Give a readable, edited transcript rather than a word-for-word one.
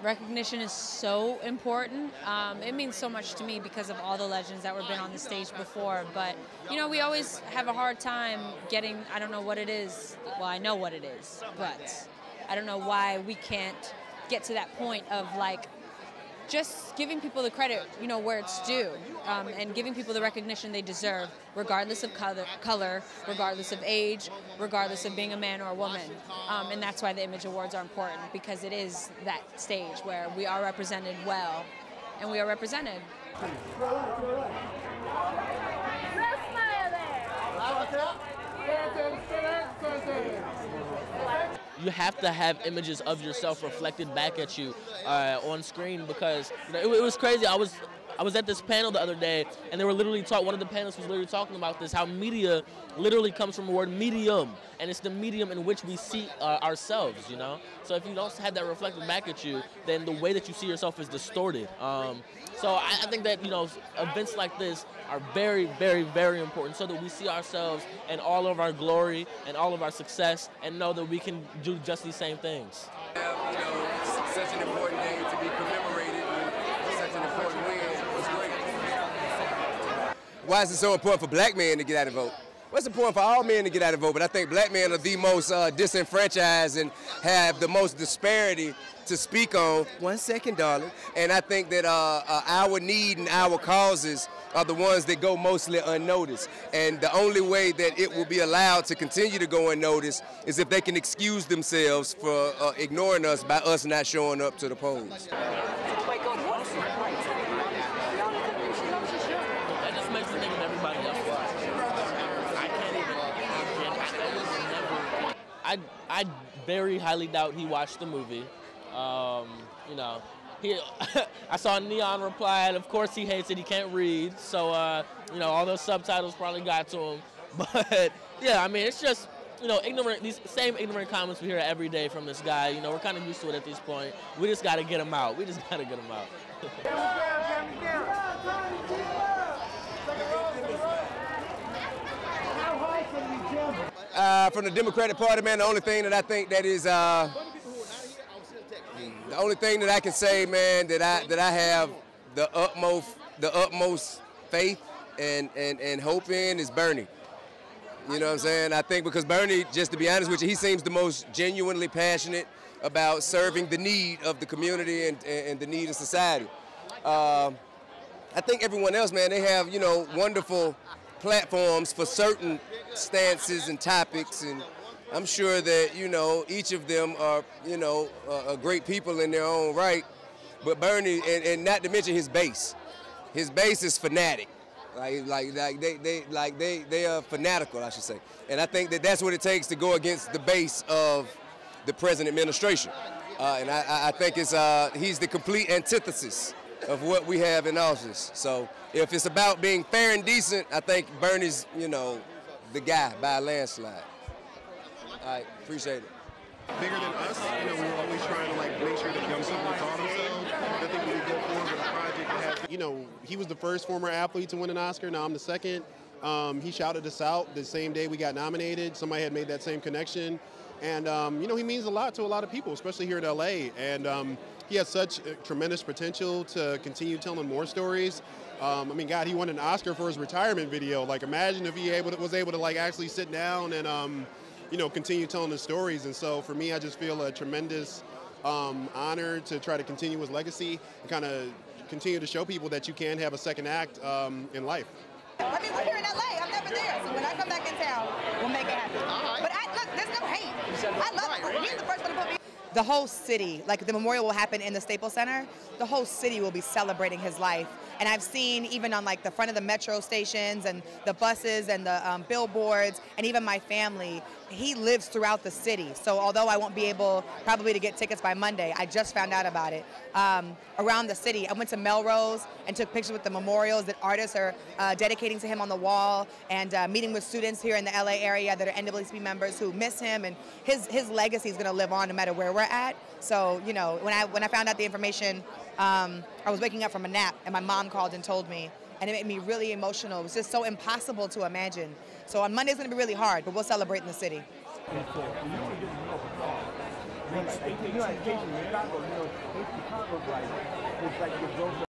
Recognition is so important. It means so much to me because of all the legends that were been on the stage before. But, you know, we always have a hard time getting, I don't know what it is. Well, I know what it is, but I don't know why we can't get to that point of, like, just giving people the credit, you know, where it's due, and giving people the recognition they deserve, regardless of color, regardless of age, regardless of being a man or a woman. And that's why the Image Awards are important, because it is that stage where we are represented well, and we are represented. You have to have images of yourself reflected back at you on screen, because you know, it was crazy. I was at this panel the other day, and they were literally one of the panelists was literally talking about this, how media literally comes from the word medium, and it's the medium in which we see ourselves, you know? So if you don't have that reflected back at you, then the way that you see yourself is distorted. So I think that, you know, events like this are very, very, very important, so that we see ourselves in all of our glory and all of our success, and know that we can do just these same things. You know, such an important day to be commemorated, and such an important win. It's great. Why is it so important for black men to get out and vote? Well, it's important for all men to get out and vote, but I think black men are the most disenfranchised and have the most disparity to speak on. 1 second, darling. And I think that our need and our causes are the ones that go mostly unnoticed. And the only way that it will be allowed to continue to go unnoticed is if they can excuse themselves for ignoring us by us not showing up to the polls. That just makes me think of everybody else. I can't even. I very highly doubt he watched the movie. You know, I saw Neon reply, and of course he hates it. He can't read, so you know, all those subtitles probably got to him. But yeah, I mean, it's just, you know, these same ignorant comments we hear every day from this guy. You know, we're kind of used to it at this point. We just got to get him out. We just got to get him out. From the Democratic Party, man, the only thing that I think that is the only thing that I can say, man, that I have the utmost faith and hope in is Bernie. You know what I'm saying? I think because Bernie, just to be honest with you, he seems the most genuinely passionate about serving the need of the community and the need of society. I think everyone else, man, they have, you know, wonderful platforms for certain stances and topics, and I'm sure that, you know, each of them are, you know, great people in their own right. But Bernie, and not to mention his base is fanatic. They are fanatical, I should say. And I think that that's what it takes to go against the base of the present administration. And I think he's the complete antithesis of what we have in office. So if it's about being fair and decent, I think Bernie's, you know, the guy by a landslide. All right, appreciate it. Bigger than us, you know, we were always trying to like make sure that young people saw themselves. I think when we go forward with a project that has, you know, he was the first former athlete to win an Oscar. Now I'm the second. He shouted us out the same day we got nominated. Somebody had made that same connection, and you know, he means a lot to a lot of people, especially here in LA. And he has such tremendous potential to continue telling more stories. I mean, God, he won an Oscar for his retirement video. Like, imagine if he was able to like actually sit down and you know, continue telling the stories. And so for me, I just feel a tremendous honor to try to continue his legacy and kind of continue to show people that you can have a second act in life. I mean, we're here in LA. I'm never there. So when I come back in town, we'll make it happen. But look, there's no hate. I love it. He's the first one to put me. The whole city, like the memorial will happen in the Staples Center, the whole city will be celebrating his life. And I've seen even on like the front of the metro stations and the buses and the billboards and even my family, he lives throughout the city. So although I won't be able probably to get tickets by Monday, I just found out about it. Around the city, I went to Melrose and took pictures with the memorials that artists are dedicating to him on the wall, and meeting with students here in the LA area that are NAACP members who miss him, and his legacy is going to live on no matter where we're at. So, you know, when I found out the information, I was waking up from a nap and my mom called and told me, and it made me really emotional. It was just so impossible to imagine. So on Monday it's going to be really hard, but we'll celebrate in the city. Like, you know, like Chicago, you know, Chicago's like, it's like your